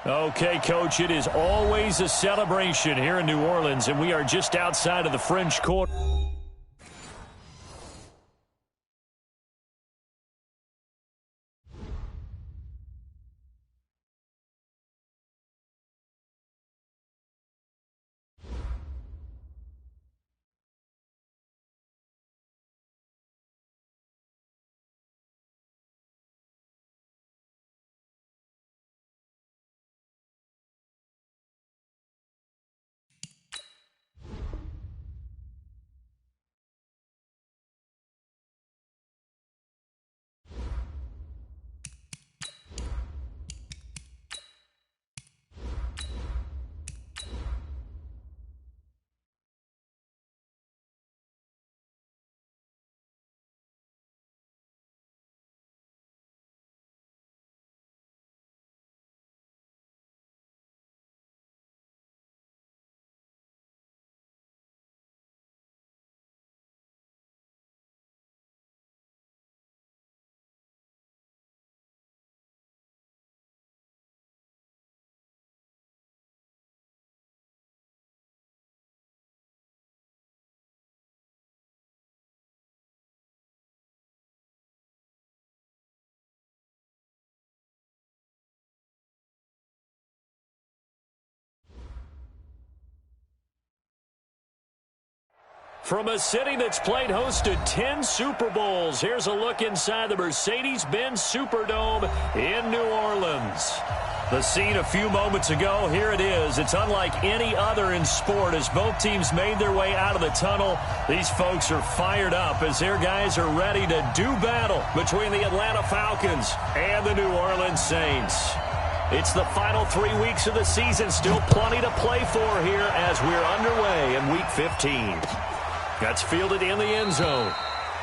Okay, Coach, it is always a celebration here in New Orleans, and we are just outside of the French Quarter. From a city that's played host to 10 Super Bowls, here's a look inside the Mercedes-Benz Superdome in New Orleans. The scene a few moments ago, here it is. It's unlike any other in sport as both teams made their way out of the tunnel. These folks are fired up as their guys are ready to do battle between the Atlanta Falcons and the New Orleans Saints. It's the final 3 weeks of the season, still plenty to play for here as we're underway in Week 15. That's fielded in the end zone.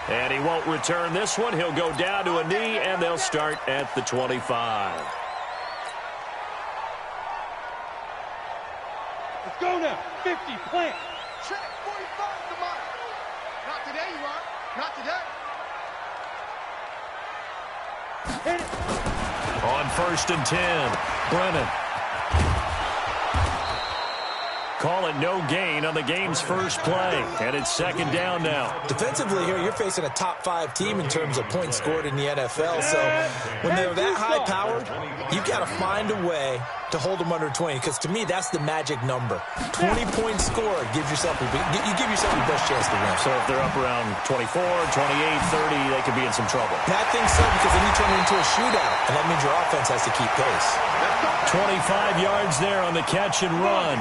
And he won't return this one. He'll go down to a knee, and they'll start at the 25. Let's go now. 50, plant. Check, 45 to mark. Not today, you are. Not today. Hit it. On 1st and 10, Brennan. Call it no gain on the game's first play, and it's second down now. Defensively here, you're facing a top-5 team in terms of points scored in the NFL, so when they're that high-powered, you've got to find a way to hold them under 20, because to me, that's the magic number. 20 points scored, you give yourself your best chance to win. So if they're up around 24, 28, 30, they could be in some trouble. I think so, because then you turn it into a shootout, and that means your offense has to keep pace. 25 yards there on the catch and run.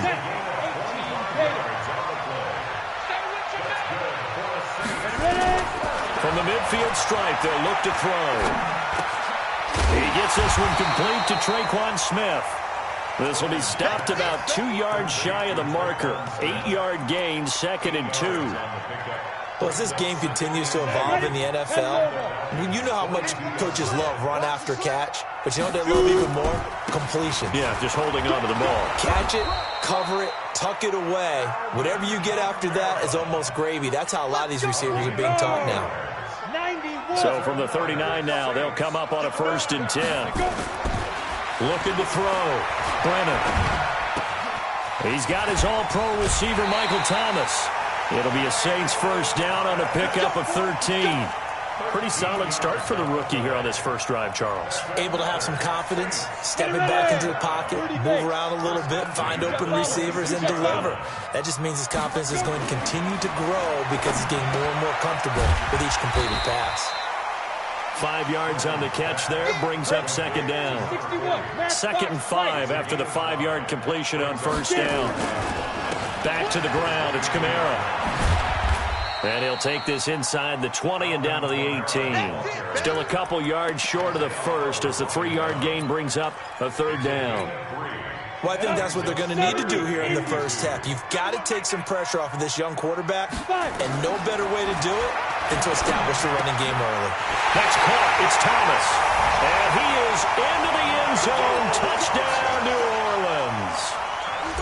From the midfield stripe, they'll look to throw. He gets this one complete to Traquan Smith. This will be stopped about 2 yards shy of the marker. 8-yard gain, 2nd and 2. Well, as this game continues to evolve in the NFL, you know how much coaches love run after catch, but you know what they love even more? Completion. Yeah, just holding on to the ball. Catch it, cover it, tuck it away. Whatever you get after that is almost gravy. That's how a lot of these receivers are being taught now. So from the 39 now, they'll come up on a 1st and 10. Looking to throw. Brennan. He's got his all-pro receiver, Michael Thomas. It'll be a Saints first down on a pickup of 13. Pretty solid start for the rookie here on this first drive, Charles. Able to have some confidence, stepping back into the pocket, move around a little bit, find open receivers, and deliver. That just means his confidence is going to continue to grow because he's getting more and more comfortable with each completed pass. 5 yards on the catch there, brings up second down. 2nd and 5 after the 5-yard completion on first down. Back to the ground, it's Kamara. And he'll take this inside the 20 and down to the 18. Still a couple yards short of the first as the 3-yard gain brings up a 3rd down. Well, I think that's what they're going to need to do here in the first half. You've got to take some pressure off of this young quarterback, and no better way to do it than to establish the running game early. That's caught. It's Thomas. And he is into the end zone. Touchdown, New Orleans.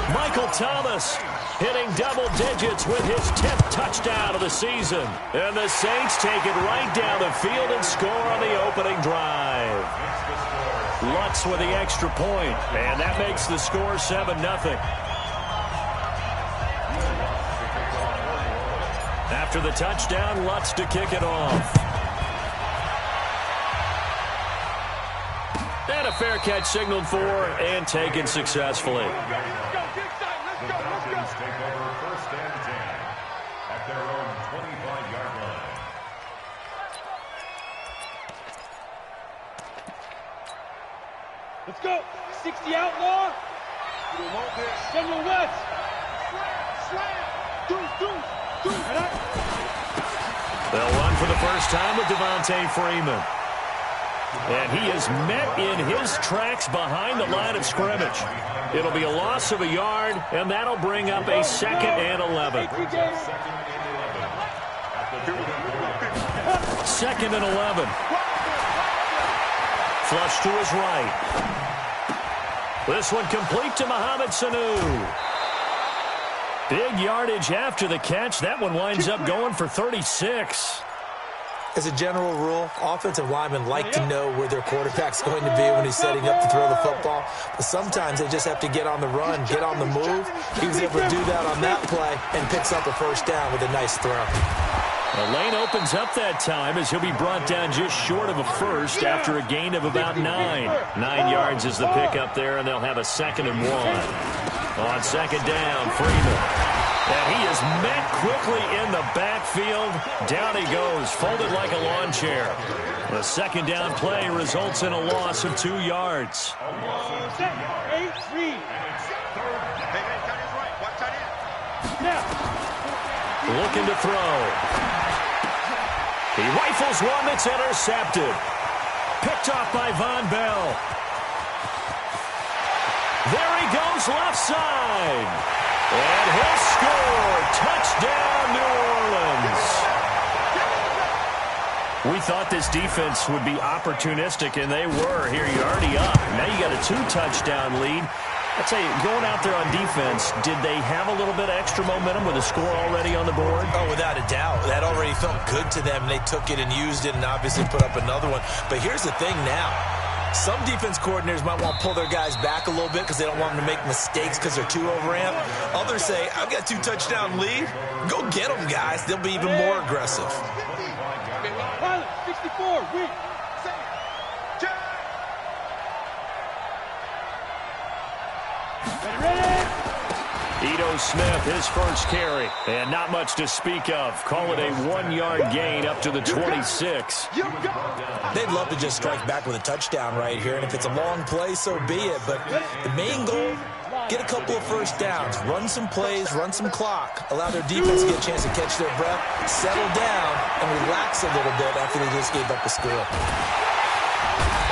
Michael Thomas hitting double digits with his 10th touchdown of the season. And the Saints take it right down the field and score on the opening drive. Lutz with the extra point, and that makes the score 7-0. After the touchdown, Lutz to kick it off. And a fair catch signaled for and taken successfully. Falcons take over 1st and 10 at their own 25-yard line. Let's go. 60 outlaw. General West. Slam. Deuce. They'll run for the first time with Devontae Freeman. And he is met in his tracks behind the line of scrimmage. It'll be a loss of a yard, and that'll bring up a 2nd and 11. 2nd and 11. Flush to his right. This one complete to Mohamed Sanu. Big yardage after the catch. That one winds up going for 36. As a general rule, offensive linemen like to know where their quarterback's going to be when he's setting up to throw the football. But sometimes they just have to get on the run, get on the move. He was able to do that on that play and picks up a first down with a nice throw. The lane opens up that time as he'll be brought down just short of a first after a gain of about 9. 9 yards is the pickup there, and they'll have a 2nd and 1. On 2nd down, Freeman. And he is met quickly in the backfield. Down he goes, folded like a lawn chair. The 2nd down play results in a loss of 2 yards. 8-3. Looking to throw. He rifles one that's intercepted. Picked off by Von Bell. There he goes left side. And he'll score. Touchdown, New Orleans. We thought this defense would be opportunistic, and they were. Here, you're already up. Now you got a 2-touchdown lead. I'd say, going out there on defense, did they have a little bit of extra momentum with a score already on the board? Oh, without a doubt. That already felt good to them. They took it and used it and obviously put up another one. But here's the thing now. Some defense coordinators might want to pull their guys back a little bit because they don't want them to make mistakes because they're too overamped. Others say, I've got 2-touchdown lead. Go get them, guys. They'll be even more aggressive. Pilot, 64, weak. Ito Smith, his first carry. And not much to speak of. Call it a 1-yard gain up to the 26. They'd love to just strike back with a touchdown right here. And if it's a long play, so be it. But the main goal, get a couple of first downs. Run some plays, run some clock. Allow their defense to get a chance to catch their breath, settle down, and relax a little bit after they just gave up a score.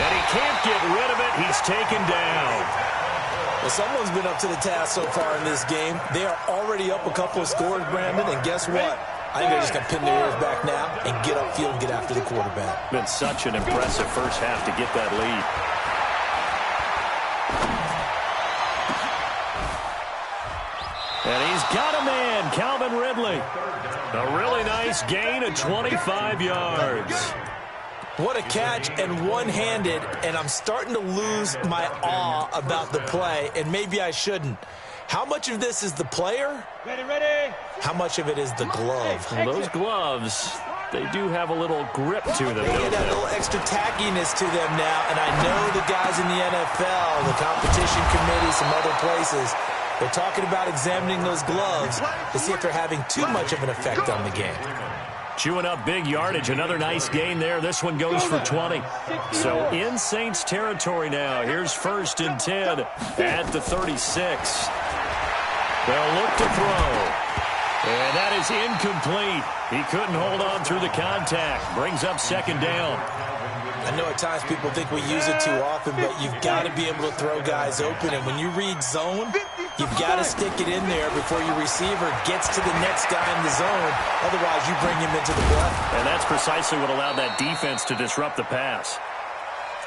And he can't get rid of it. He's taken down. Well, someone's been up to the task so far in this game. They are already up a couple of scores, Brandon, and guess what? I think they're just going to pin their ears back now and get upfield and get after the quarterback. Been such an impressive first half to get that lead. And he's got a man, Calvin Ridley. A really nice gain of 25 yards. What a catch, and one-handed, and I'm starting to lose my awe about the play, and maybe I shouldn't. How much of this is the player? Ready. How much of it is the glove? Well, those gloves, they do have a little grip to them. They get that little extra tackiness to them now, and I know the guys in the NFL, the competition committee, some other places, they're talking about examining those gloves to see if they're having too much of an effect on the game. Chewing up big yardage. Another nice gain there. This one goes for 20. So in Saints territory now. Here's 1st and 10 at the 36. They'll look to throw. And that is incomplete. He couldn't hold on through the contact. Brings up 2nd down. I know at times people think we use it too often, but you've got to be able to throw guys open. And when you read zone, you've got to stick it in there before your receiver gets to the next guy in the zone. Otherwise, you bring him into the play. And that's precisely what allowed that defense to disrupt the pass.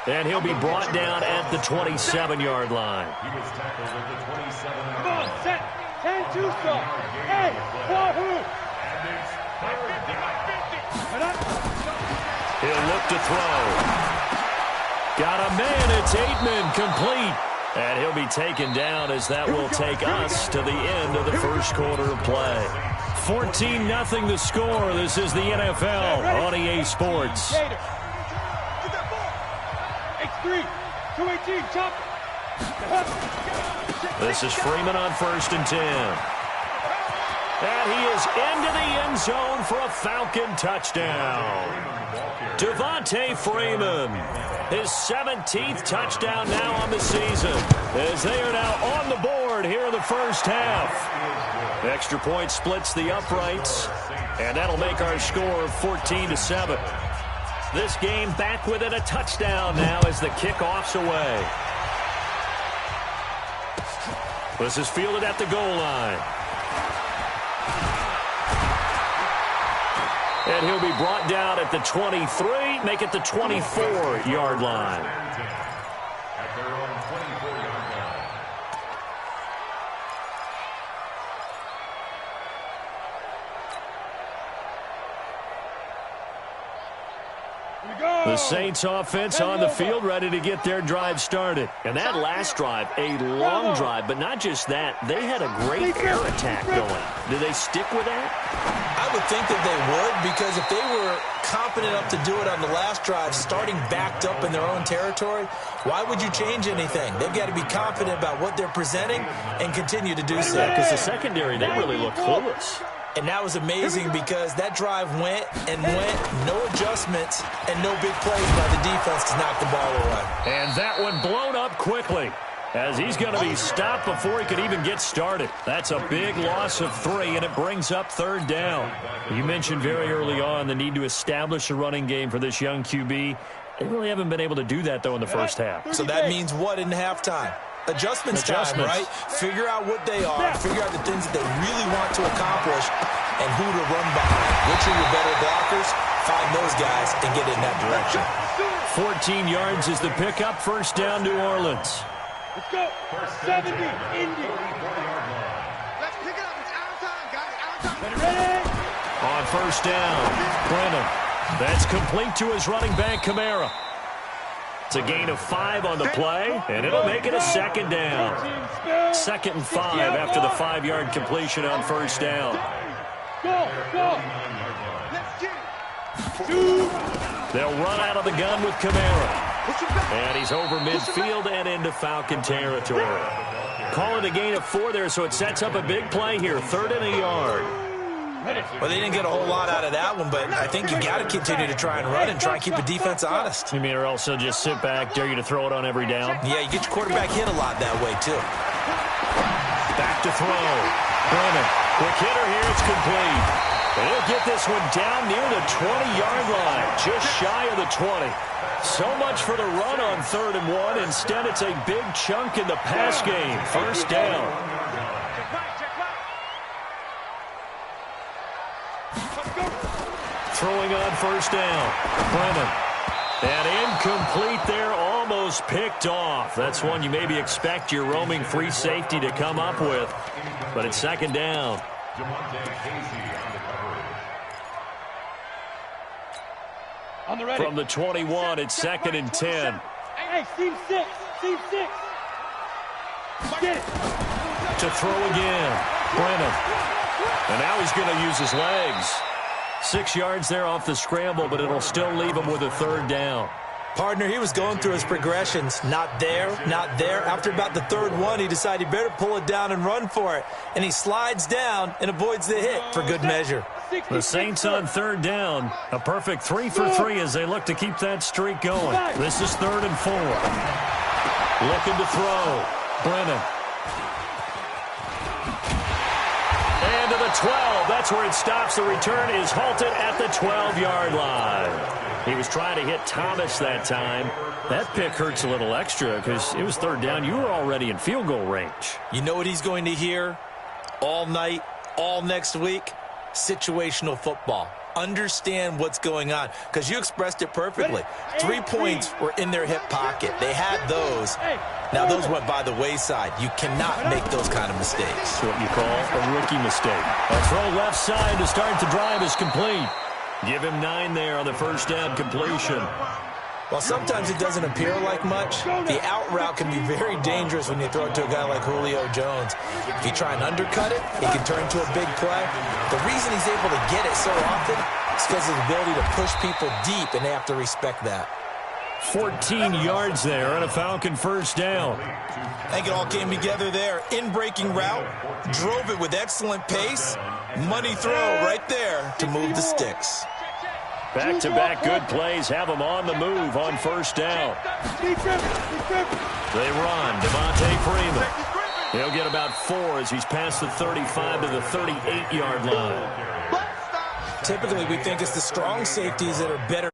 And he'll be brought down at the 27-yard line. He was tackled at the 27. Come on, set. 10-2 stop. Hey, Wahoo. And it's 3rd down. He'll look to throw. Got a man. It's Aitman, complete. And he'll be taken down as that will take us to the end of the first quarter of play. 14-0 the score. This is the NFL on EA Sports. X3, 218, chop. This is Freeman on 1st and 10. And he is into the end zone for a Falcon touchdown. Devontae Freeman, his 17th touchdown now on the season, as they are now on the board here in the first half. Extra point splits the uprights, and that'll make our score 14-7. This game back within a touchdown now as the kickoff's away. This is fielded at the goal line. And he'll be brought down at the 23, make it the 24-yard line. At their own 24-yard line. The Saints offense on the field, ready to get their drive started. And that last drive, a long drive, but not just that. They had a great air attack going. Do they stick with that? I would think that they would, because if they were confident enough to do it on the last drive, starting backed up in their own territory, why would you change anything? They've got to be confident about what they're presenting and continue to do so. Because the secondary, they really look clueless. And that was amazing because that drive went and went, no adjustments, and no big plays by the defense to knock the ball away. And that one blown up quickly, as he's going to be stopped before he could even get started. That's a big loss of 3, and it brings up 3rd down. You mentioned very early on the need to establish a running game for this young QB. They really haven't been able to do that, though, in the first half. So that means what in halftime? Adjustments time, right? Figure out what they are, figure out the things that they really want to accomplish, and who to run behind. Which are your better blockers? Find those guys and get in that direction. 14 yards is the pickup. 1st down, New Orleans. Let's go. 70, Indy. Let's pick it up. It's out of time, guys. Out of time. Ready? On 1st down, Brennan. That's complete to his running back, Kamara. It's a gain of 5 on the play, and it'll make it a 2nd down. 2nd and 5 after the 5-yard completion on 1st down. Go, go. Let's get it. They'll run out of the gun with Kamara. And he's over midfield and into Falcon territory. Call it a gain of 4 there, so it sets up a big play here. 3rd and a yard. Well, they didn't get a whole lot out of that one, but I think you got to continue to try and run and try and keep the defense honest. You mean, or else they'll just sit back, dare you to throw it on every down? Yeah, you get your quarterback hit a lot that way, too. Back to throw. Brennan, quick hitter here, it's complete. And he'll get this one down near the 20-yard line, just shy of the 20. So much for the run on 3rd and 1. Instead, it's a big chunk in the pass game. 1st down. Throwing on 1st down. Brennan. And incomplete there, almost picked off. That's one you maybe expect your roaming free safety to come up with. But it's 2nd down. On the ready. From the 21, it's 2nd and 10. Hey, team 6. Team 6. Get it. To throw again. Brennan. And now he's going to use his legs. 6 yards there off the scramble, but it'll still leave him with a 3rd down. Partner, he was going through his progressions. Not there, not there. After about the 3rd one, he decided he better pull it down and run for it. And he slides down and avoids the hit for good measure. The Saints on 3rd down. A perfect 3 for 3 as they look to keep that streak going. This is 3rd and 4. Looking to throw. Brennan. And to the 12. That's where it stops. The return is halted at the 12-yard line. He was trying to hit Thomas that time. That pick hurts a little extra because it was 3rd down. You were already in field goal range. You know what he's going to hear all night, all next week? Situational football. Understand what's going on, because you expressed it perfectly. 3 points were in their hip pocket. They had those. Now, those went by the wayside. You cannot make those kind of mistakes. That's what you call a rookie mistake. A throw left side to start the drive is complete. Give him 9 there on the 1st down completion. While sometimes it doesn't appear like much, the out route can be very dangerous when you throw it to a guy like Julio Jones. If you try and undercut it, it can turn into a big play. The reason he's able to get it so often is because of his ability to push people deep, and they have to respect that. 14 yards there on a Falcon first down. I think it all came together there. In-breaking route, drove it with excellent pace. Money throw right there to move the sticks. Back-to-back good plays have them on the move on first down. They run. Devontae Freeman. He'll get about 4 as he's past the 35 to the 38-yard line. Typically, we think it's the strong safeties that are better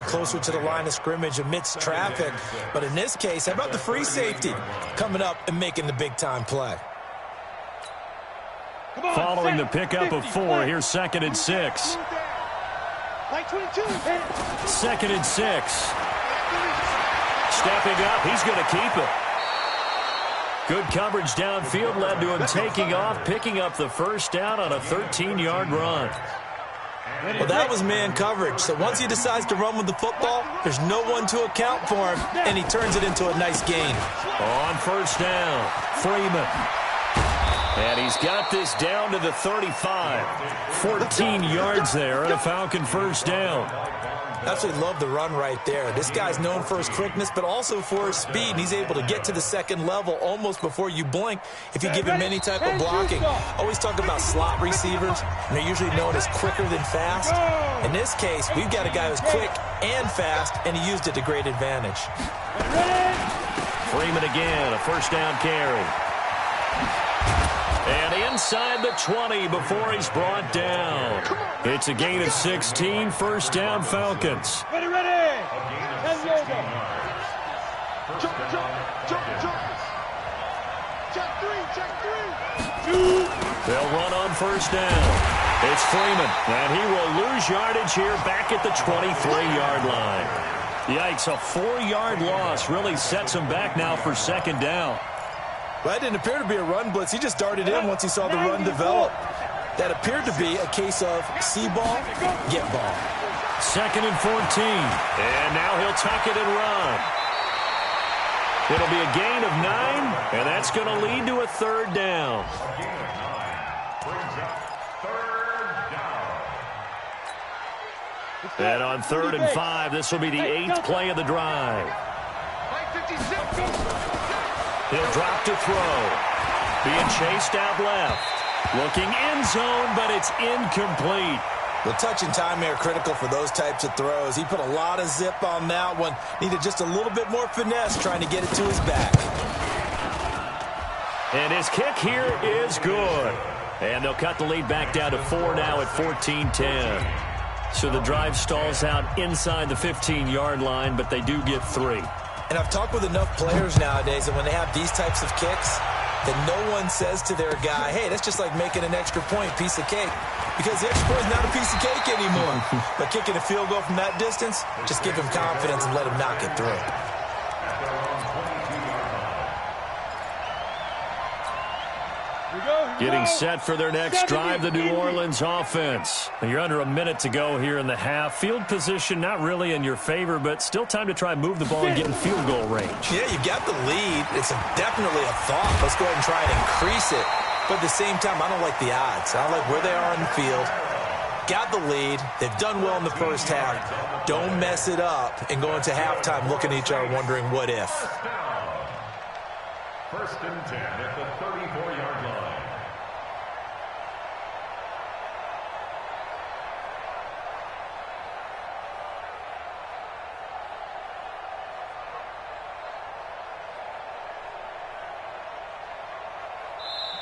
closer to the line of scrimmage amidst traffic. But in this case, how about the free safety coming up and making the big-time play? Following the pickup of 4, here's 2nd and 6. Second and 6. Stepping up, he's going to keep it. Good coverage downfield led to him taking off, picking up the first down on a 13-yard run. Well, that was man coverage. So once he decides to run with the football, there's no one to account for him, and he turns it into a nice gain. On first down, Freeman. And he's got this down to the 35. 14 yards there and a Falcon first down. Absolutely love the run right there. This guy's known for his quickness, but also for his speed. And he's able to get to the second level almost before you blink if you give him any type of blocking. Always talk about slot receivers, and they're usually known as quicker than fast. In this case, we've got a guy who's quick and fast, and he used it to great advantage. Freeman again, a first down carry. And inside the 20 before he's brought down. It's a gain of 16, first down Falcons. Ready. Check three. They'll run on first down. It's Freeman, and he will lose yardage here back at the 23-yard line. Yikes, a 4-yard loss really sets him back now for second down. Well, that didn't appear to be a run blitz. He just darted in once he saw the run develop. That appeared to be a case of see ball, get ball. Second and 14. And now he'll tuck it and run. It'll be a gain of 9, and that's going to lead to a third down. And on 3rd and 5, this will be the 8th play of the drive. He'll drop to throw. Being chased out left. Looking end zone, but it's incomplete. The touch and time are critical for those types of throws. He put a lot of zip on that one. Needed just a little bit more finesse trying to get it to his back. And his kick here is good. And they'll cut the lead back down to 4 now at 14-10. So the drive stalls out inside the 15-yard line, but they do get 3. And I've talked with enough players nowadays that when they have these types of kicks, that no one says to their guy, hey, that's just like making an extra point, piece of cake. Because the extra point is not a piece of cake anymore. But kicking a field goal from that distance, just give him confidence and let him knock it through. Getting set for their next drive, the New Orleans offense. You're under a minute to go here in the half. Field position not really in your favor, but still time to try and move the ball and get in field goal range. Yeah, you got the lead. It's definitely a thought. Let's go ahead and try and increase it. But at the same time, I don't like the odds. I don't like where they are on the field. Got the lead. They've done well in the first half. Don't mess it up and go into halftime looking at each other wondering what if. 1st and 10 at the 34-yard line.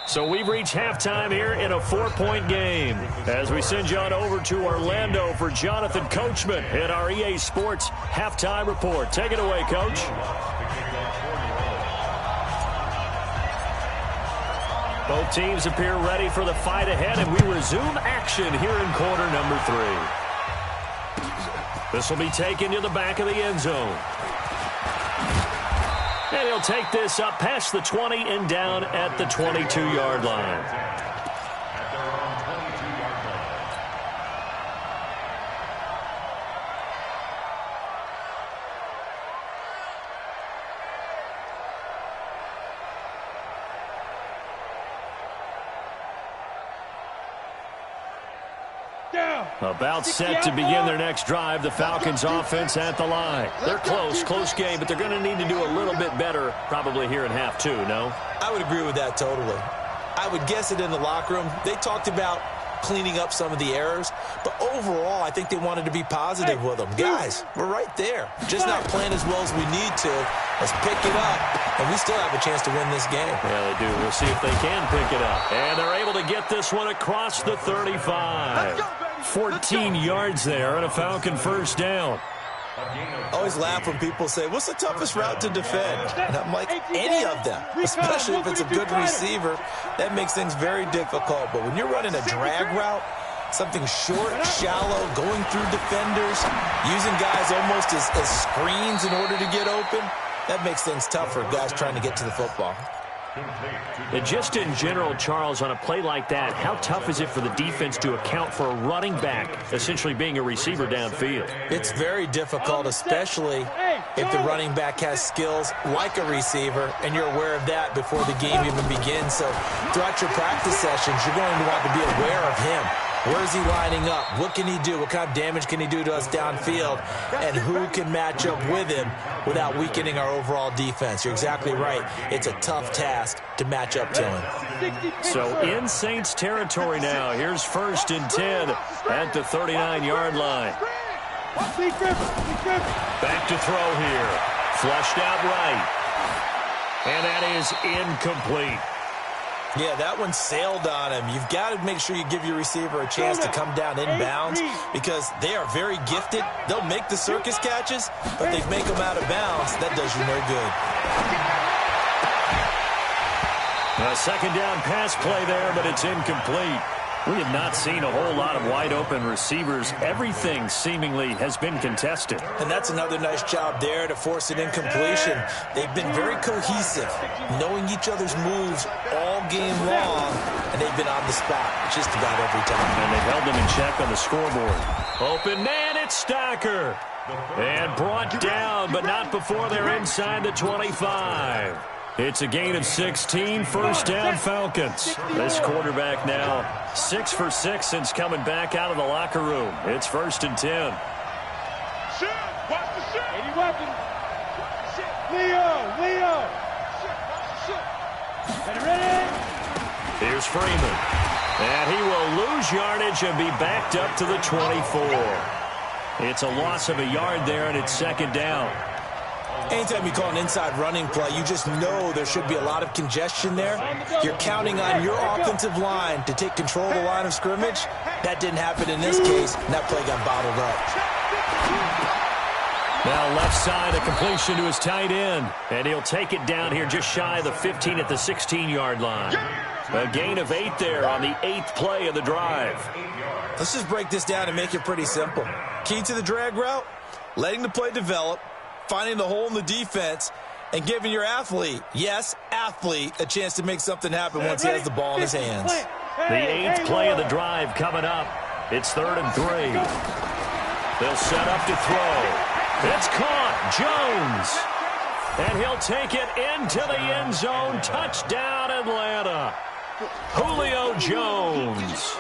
So we've reached halftime here in a 4-point game. As we send you on over to Orlando for Jonathan Coachman at our EA Sports Halftime Report. Take it away, Coach. Both teams appear ready for the fight ahead, and we resume action here in quarter number 3. This will be taken to the back of the end zone. And he'll take this up past the 20 and down at the 22-yard line. About set to begin their next drive, the Falcons offense at the line. They're close game, but they're going to need to do a little bit better probably here in half two, no? I would agree with that totally. I would guess it in the locker room. They talked about cleaning up some of the errors, but overall, I think they wanted to be positive with them. Guys, we're right there. Just not playing as well as we need to. Let's pick it up, and we still have a chance to win this game. Yeah, they do. We'll see if they can pick it up. And they're able to get this one across the 35. 14 yards there and a Falcon first down. I always laugh when people say, what's the toughest route to defend? And I'm like, any of them, especially if it's a good receiver. That makes things very difficult. But when you're running a drag route, something short, shallow, going through defenders, using guys almost as screens in order to get open, that makes things tough for guys trying to get to the football. And just in general, Charles, on a play like that, how tough is it for the defense to account for a running back essentially being a receiver downfield? It's very difficult, especially if the running back has skills like a receiver, and you're aware of that before the game even begins. So throughout your practice sessions, you're going to want to be aware of him. Where is he lining up? What can he do? What kind of damage can he do to us downfield? And who can match up with him without weakening our overall defense? You're exactly right. It's a tough task to match up to him. So in Saints territory now. Here's 1st and 10 at the 39-yard line. Back to throw here. Flushed out right. And that is incomplete. Yeah, that one sailed on him. You've got to make sure you give your receiver a chance to come down inbounds because they are very gifted. They'll make the circus catches, but they make them out of bounds. That does you no good. A second down pass play there, but it's incomplete. We have not seen a whole lot of wide-open receivers. Everything seemingly has been contested. And that's another nice job there to force an incompletion. They've been very cohesive, knowing each other's moves all game long, and they've been on the spot just about every time. And they've held them in check on the scoreboard. Open man, it's Stacker. And brought down, but not before they're inside the 25. It's a gain of 16, first down Falcons. This quarterback now 6 for 6 since coming back out of the locker room. It's 1st and 10. Watch the shit. Any weapon. Leo. Ready? Here's Freeman. And he will lose yardage and be backed up to the 24. It's a loss of a yard there, and it's second down. Anytime you call an inside running play, you just know there should be a lot of congestion there. You're counting on your offensive line to take control of the line of scrimmage. That didn't happen in this case, and that play got bottled up. Now left side, a completion to his tight end. And he'll take it down here just shy of the 15 at the 16-yard line. A gain of 8 there on the 8th play of the drive. Let's just break this down and make it pretty simple. Key to the drag route, letting the play develop, finding the hole in the defense, and giving your athlete, yes, athlete, a chance to make something happen once he has the ball in his hands. The 8th play of the drive coming up. It's 3rd and 3. They'll set up to throw. It's caught. Jones. And he'll take it into the end zone. Touchdown, Atlanta. Julio Jones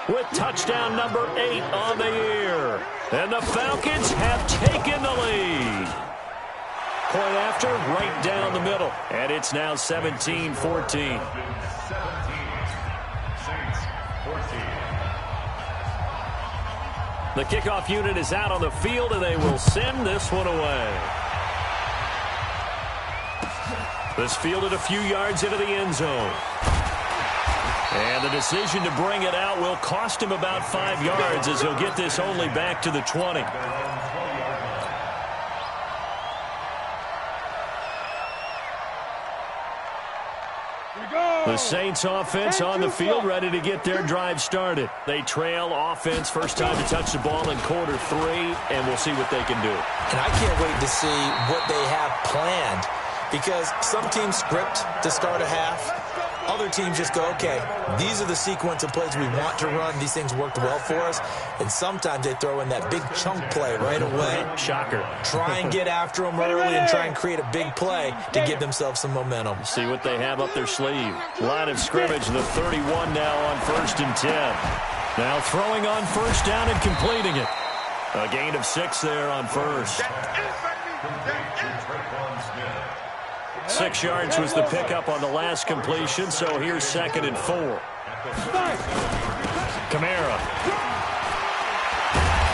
with touchdown number 8 on the year. And the Falcons have taken the lead. Point after, right down the middle. And it's now 17-14. 17. Saints 14. The kickoff unit is out on the field, and they will send this one away. This fielded a few yards into the end zone. And the decision to bring it out will cost him about 5 yards as he'll get this only back to the 20. The Saints offense on the field, ready to get their drive started. They trail offense, first time to touch the ball in quarter 3, and we'll see what they can do. And I can't wait to see what they have planned, because some teams script to start a half. Other teams just go, okay, these are the sequence of plays we want to run. These things worked well for us. And sometimes they throw in that big chunk play right away. Shocker. Try and get after them early and try and create a big play to give themselves some momentum. See what they have up their sleeve. Line of scrimmage, the 31 now on 1st and 10. Now throwing on first down and completing it. A gain of 6 there on first. 6 yards was the pickup on the last completion, so here's 2nd and 4. Kamara.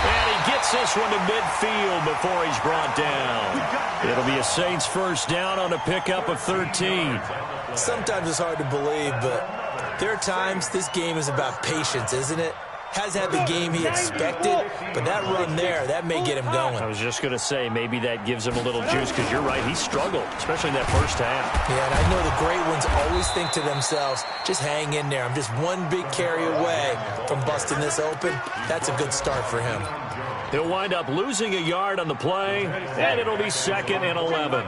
And he gets this one to midfield before he's brought down. It'll be a Saints first down on a pickup of 13. Sometimes it's hard to believe, but there are times this game is about patience, isn't it? Hasn't had the game he expected, but that run there, that may get him going. I was just going to say, maybe that gives him a little juice, because you're right, he struggled, especially in that first half. Yeah, and I know the great ones always think to themselves, just hang in there. I'm just one big carry away from busting this open. That's a good start for him. He'll wind up losing a yard on the play, and it'll be 2nd and 11.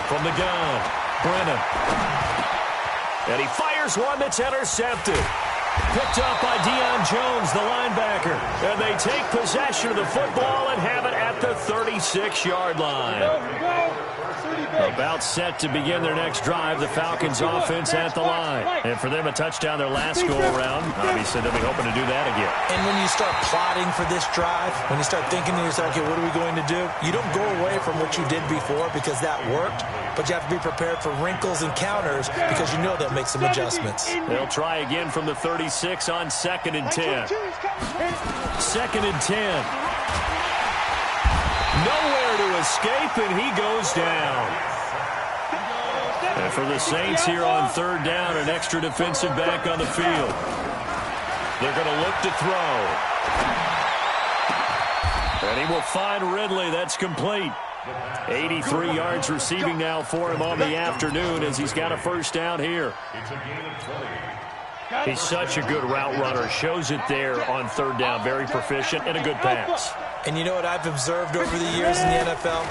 From the gun, Brennan. And he fires one that's intercepted. Picked up by Deion Jones, the linebacker. And they take possession of the football and have it at the 36-yard line. About set to begin their next drive, the Falcons offense at the line. And for them, a touchdown their last go-around. Obviously, they'll be hoping to do that again. And when you start plotting for this drive, when you start thinking to yourself, okay, what are we going to do? You don't go away from what you did before because that worked, but you have to be prepared for wrinkles and counters because you know they'll make some adjustments. They'll try again from the 36 on 2nd and 10. 2nd and 10. Nowhere to escape, and he goes down. And for the Saints here on 3rd down, an extra defensive back on the field. They're going to look to throw. And he will find Ridley. That's complete. 83 yards receiving now for him on the afternoon as he's got a first down here. He's such a good route runner. Shows it there on 3rd down. Very proficient and a good pass. And you know what I've observed over the years in the NFL?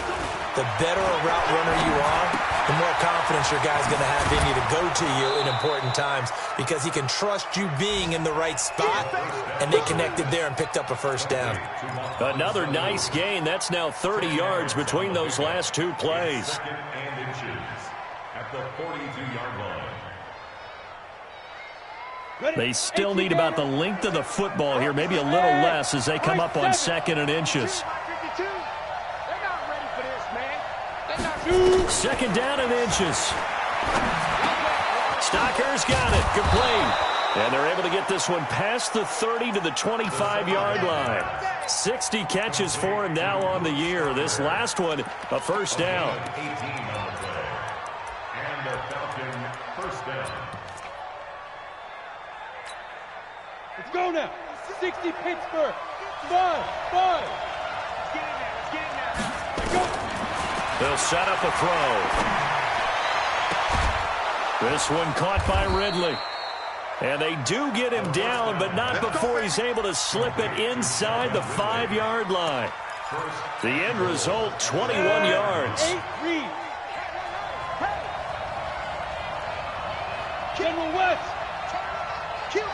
The better a route runner you are, the more confidence your guy's going to have in you to go to you in important times because he can trust you being in the right spot, and they connected there and picked up a first down. Another nice gain. That's now 30 yards between those last 2 plays. At the 42-yard line. They still need about the length of the football here, maybe a little less as they come up on 2nd and inches. 2nd down and inches. Stocker's got it, complete. And they're able to get this one past the 30 to the 25-yard line. 60 catches for him now on the year. This last one, a first down. And the Falcon first down. Let's go now. 60 Pittsburgh. 5. They'll set up a throw. This one caught by Ridley. And they do get him down, but not before he's able to slip it inside the 5-yard line. The end result, 21 yards. 8 Reed. General West. Kill.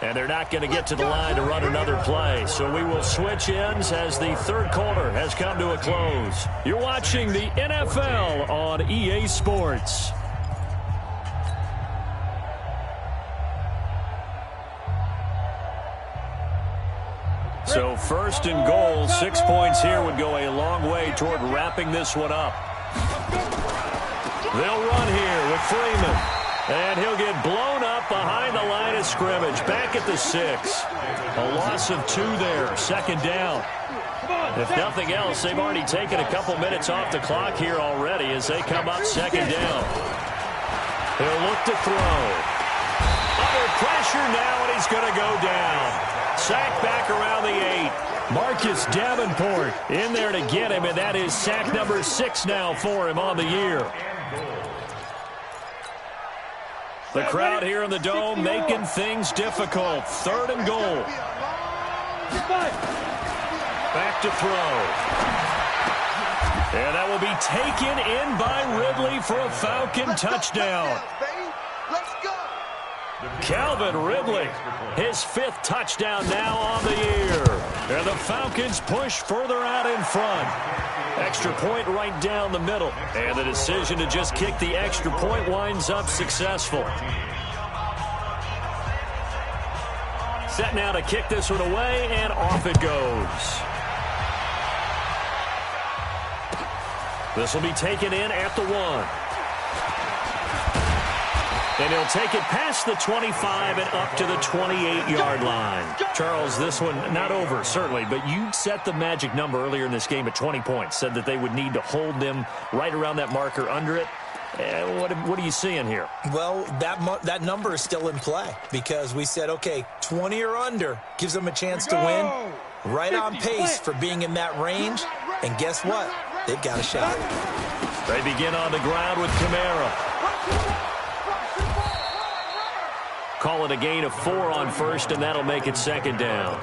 And they're not going to get to the line to run another play. So we will switch ends as the 3rd quarter has come to a close. You're watching the NFL on EA Sports. So 1st and goal, 6 points here would go a long way toward wrapping this one up. They'll run here with Freeman. And he'll get blown up behind the line of scrimmage. Back at the 6. A loss of 2 there. 2nd down. If nothing else, they've already taken a couple minutes off the clock here already as they come up 2nd down. He'll look to throw. Under pressure now, and he's going to go down. Sack back around the 8. Marcus Davenport in there to get him, and that is sack number 6 now for him on the year. The crowd here in the Dome making things difficult. 3rd and goal. Back to throw. And that will be taken in by Ridley for a Falcon touchdown. Calvin Ridley, his 5th touchdown now on the year. And the Falcons push further out in front. Extra point right down the middle. And the decision to just kick the extra point winds up successful. Set now to kick this one away, and off it goes. This will be taken in at the 1. And he'll take it past the 25 and up to the 28-yard line. Charles, this one not over, certainly, but you set the magic number earlier in this game at 20 points, said that they would need to hold them right around that marker under it. What are you seeing here? Well, that number is still in play because we said, okay, 20 or under gives them a chance to win. Right on pace for being in that range. And guess what? They've got a shot. They begin on the ground with Kamara. Call it a gain of 4 on first, and that'll make it 2nd down.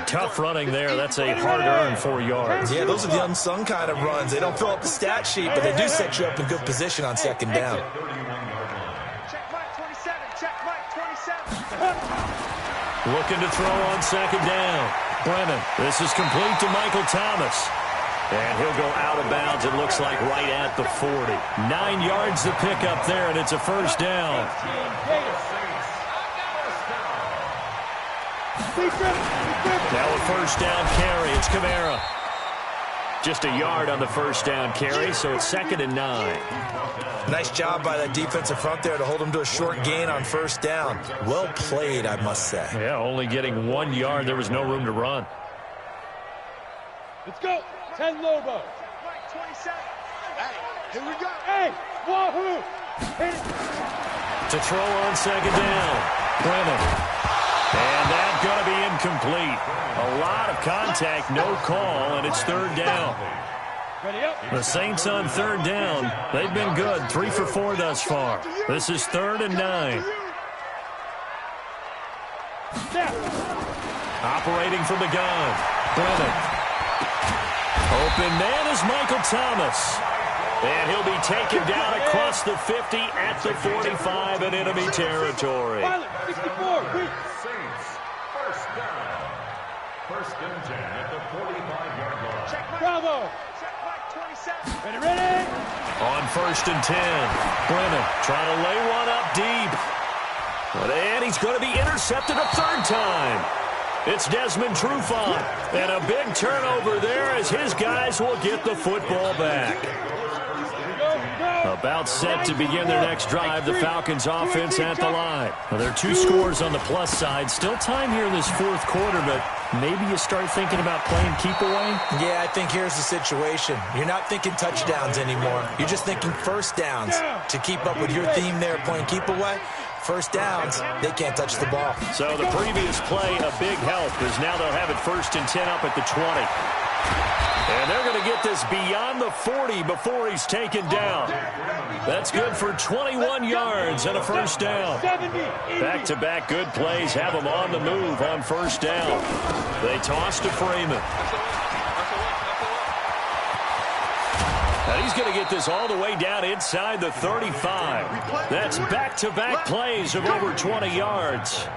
Tough running there. That's a hard-earned 4 yards. Yeah, those are the unsung kind of runs. They don't fill up the stat sheet, but they do set you up in good position on 2nd down. Check Mike 27. Check Mike 27. Looking to throw on 2nd down. Brennan, this is complete to Michael Thomas. And he'll go out of bounds, it looks like, right at the 40. 9 yards to pick up there, and it's a 1st down. Now a 1st down carry. It's Kamara. Just a yard on the 1st down carry, so it's 2nd and 9. Nice job by that defensive front there to hold them to a short gain on 1st down. Well played, I must say. Yeah, only getting 1 yard. There was no room to run. Let's go. 10 Lobo. Mike 27. Hey, here we go. Hey, wahoo. Hit it. To throw on 2nd down. Brennan. And that's going to be incomplete. A lot of contact, no call, and it's 3rd down. Ready up. The Saints on 3rd down. They've been good, 3 for 4 thus far. This is 3rd and 9. Snap. Operating from the gun. Brennan. Open man is Michael Thomas. And he'll be taken down across the 50 at the 45 in enemy territory. 64, quick. Saints, 1st down. 1st and 10 at the 45-yard line. Check Mike. Bravo. Check Mike 27. Ready. On 1st and 10, Brennan trying to lay one up deep. And he's going to be intercepted a 3rd time. It's Desmond Trufant. And a big turnover there as his guys will get the football back. About set to begin their next drive, the Falcons offense at the line. Well, there are 2 scores on the plus side. Still time here in this 4th quarter, but maybe you start thinking about playing keep away? Yeah, I think here's the situation. You're not thinking touchdowns anymore. You're just thinking 1st downs. To keep up with your theme there, playing keep away, 1st downs, they can't touch the ball. So the previous play, a big help, as now they'll have it 1st and 10 up at the 20. And they're going to get this beyond the 40 before he's taken down. That's good for 21 yards and a 1st down. Back-to-back good plays have them on the move on 1st down. They toss to Freeman. And he's going to get this all the way down inside the 35. That's back-to-back plays of over 20 yards.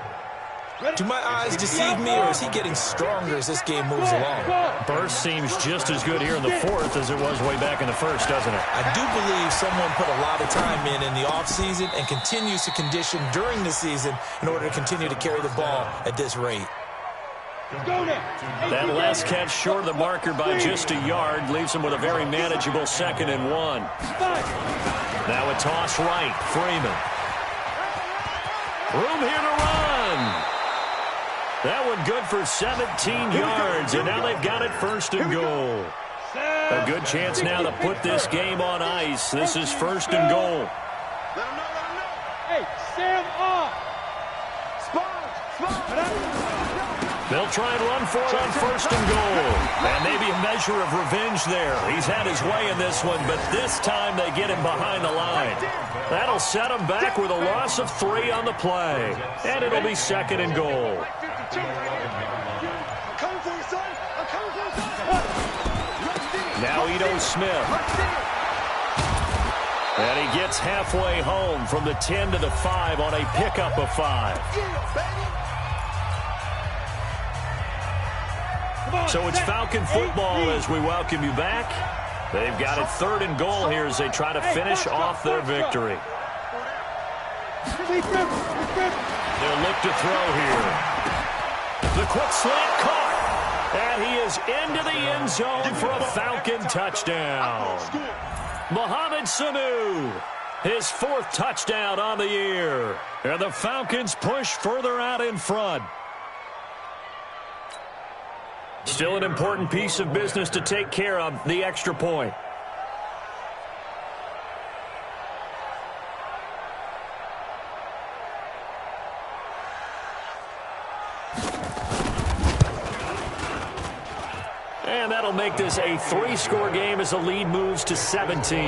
Do my eyes deceive me, or is he getting stronger as this game moves along? Burst seems just as good here in the 4th as it was way back in the 1st, doesn't it? I do believe someone put a lot of time in the offseason and continues to condition during the season in order to continue to carry the ball at this rate. That last catch short of the marker by just a yard leaves him with a very manageable 2nd and 1. Now a toss right, Freeman. Room here to run. That one good for 17 yards, and now they've got it 1st and goal. A good chance now to put this game on ice. This is 1st and goal. Let him know. Hey, Sam off. They'll try and run for it on 1st and goal. And maybe a measure of revenge there. He's had his way in this one, but this time they get him behind the line. That'll set him back with a loss of 3 on the play. And it'll be 2nd and goal. Now Edo Smith. And he gets halfway home from the 10 to the 5 on a pickup of 5. So it's Falcon football as we welcome you back. They've got it 3rd and goal here as they try to finish off their victory. They'll look to throw here. The quick slant caught. And he is into the end zone for a Falcon touchdown. Mohamed Sanu, his 4th touchdown on the year. And the Falcons push further out in front. Still an important piece of business to take care of, the extra point. And that'll make this a 3-score game as the lead moves to 17.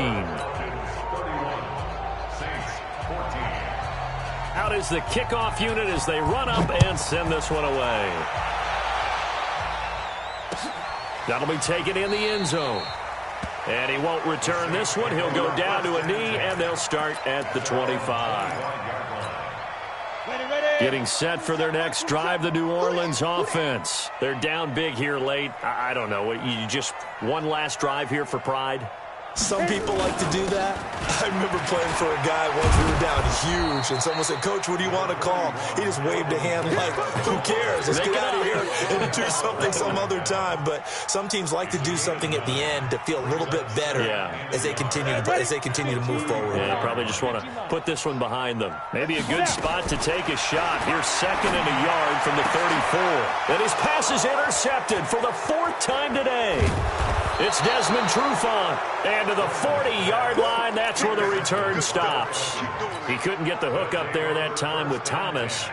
Out is the kickoff unit as they run up and send this one away. That'll be taken in the end zone. And he won't return this one. He'll go down to a knee, and they'll start at the 25. Getting set for their next drive, the New Orleans offense. They're down big here late. I don't know. You just one last drive here for pride? Some people like to do that. I remember playing for a guy once. We were down huge, and someone said, "Coach, what do you want to call?" He just waved a hand like, "Who cares? Let's get out of here and do something some other time." But some teams like to do something at the end to feel a little bit better as they continue to move forward. Yeah, probably just want to put this one behind them. Maybe a good spot to take a shot. Here's 2nd and a yard from the 34. And his pass is intercepted for the 4th time today. It's Desmond Trufant. And to the 40-yard line, that's where the return stops. He couldn't get the hook up there that time with Thomas.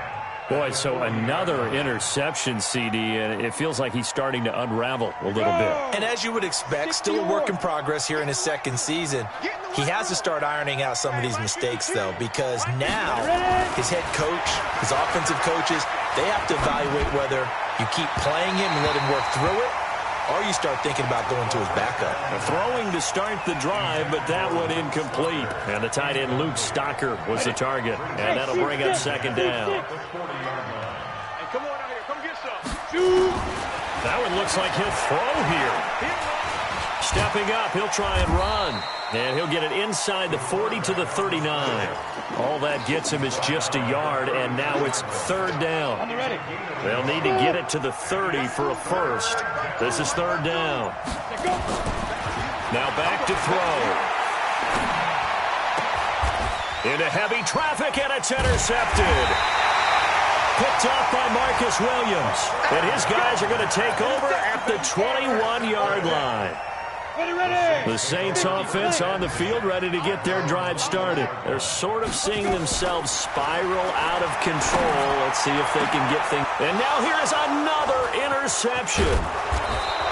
Boy, so another interception, CD, and it feels like he's starting to unravel a little bit. And as you would expect, still a work in progress here in his 2nd season. He has to start ironing out some of these mistakes, though, because now his head coach, his offensive coaches, they have to evaluate whether you keep playing him and let him work through it, or you start thinking about going to his backup. Throwing to start the drive, but that one incomplete. And the tight end, Luke Stocker, was the target. And that'll bring up 2nd down. Hey, come on out here. Come get some. That one looks like he'll throw here. Stepping up, he'll try and run. And he'll get it inside the 40 to the 39. All that gets him is just a yard, and now it's 3rd down. They'll need to get it to the 30 for a first. This is 3rd down. Now back to throw. Into heavy traffic, and it's intercepted. Picked off by Marcus Williams. And his guys are going to take over at the 21-yard line. The Saints offense on the field, ready to get their drive started. They're sort of seeing themselves spiral out of control. Let's see if they can get things. And now here is another interception.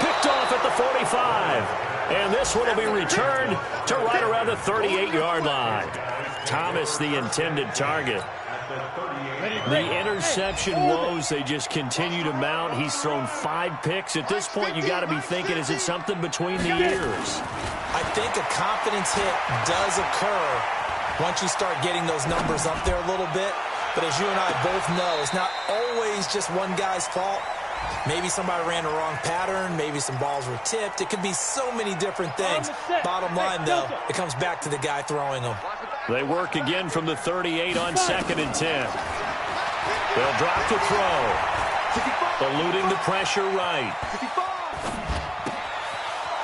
Picked off at the 45. And this one will be returned to right around the 38-yard line. Thomas, the intended target. The interception woes, they just continue to mount. He's thrown 5 picks. At this point, you got to be thinking, is it something between the ears? I think a confidence hit does occur once you start getting those numbers up there a little bit. But as you and I both know, it's not always just one guy's fault. Maybe somebody ran the wrong pattern. Maybe some balls were tipped. It could be so many different things. Bottom line, though, it comes back to the guy throwing them. They work again from the 38 on 2nd and 10. They'll drop to throw. Eluding the pressure right.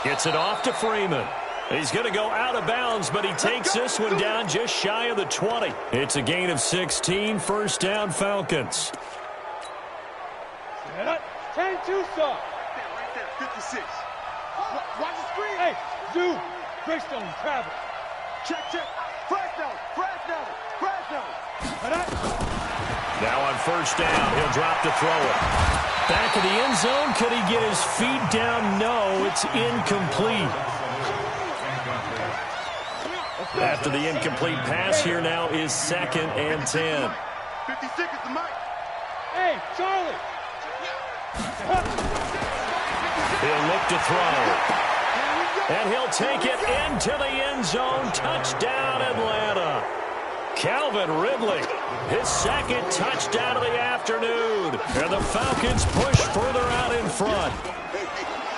Gets it off to Freeman. He's going to go out of bounds, but he takes this one down just shy of the 20. It's a gain of 16, 1st down Falcons. 10-2 stop. Right there, 56. Watch the screen. Hey, Zoo, Greystone, travel. Check. Fresno. Now on 1st down, he'll drop to throw it. Back of the end zone, could he get his feet down? No, it's incomplete. After the incomplete pass, here now is 2nd and 10. 56 is the mic. Hey, Charlie. He'll look to throw. And he'll take it into the end zone. Touchdown, Atlanta. Calvin Ridley, his second touchdown of the afternoon. And the Falcons push further out in front.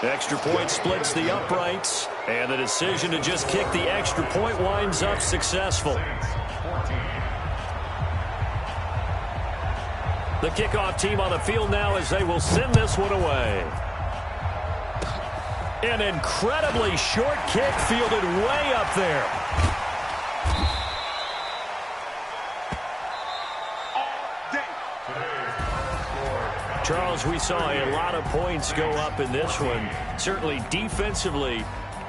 Extra point splits the uprights. And the decision to just kick the extra point winds up successful. The kickoff team on the field now as they will send this one away. An incredibly short kick fielded way up there. Charles, we saw a lot of points go up in this one. Certainly defensively,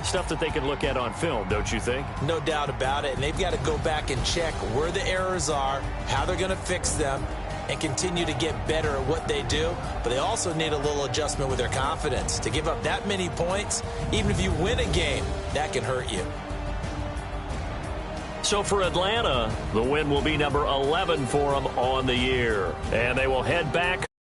stuff that they can look at on film, don't you think? No doubt about it. And they've got to go back and check where the errors are, how they're going to fix them, and continue to get better at what they do. But they also need a little adjustment with their confidence. To give up that many points, even if you win a game, that can hurt you. So for Atlanta, the win will be number 11 for them on the year. And they will head back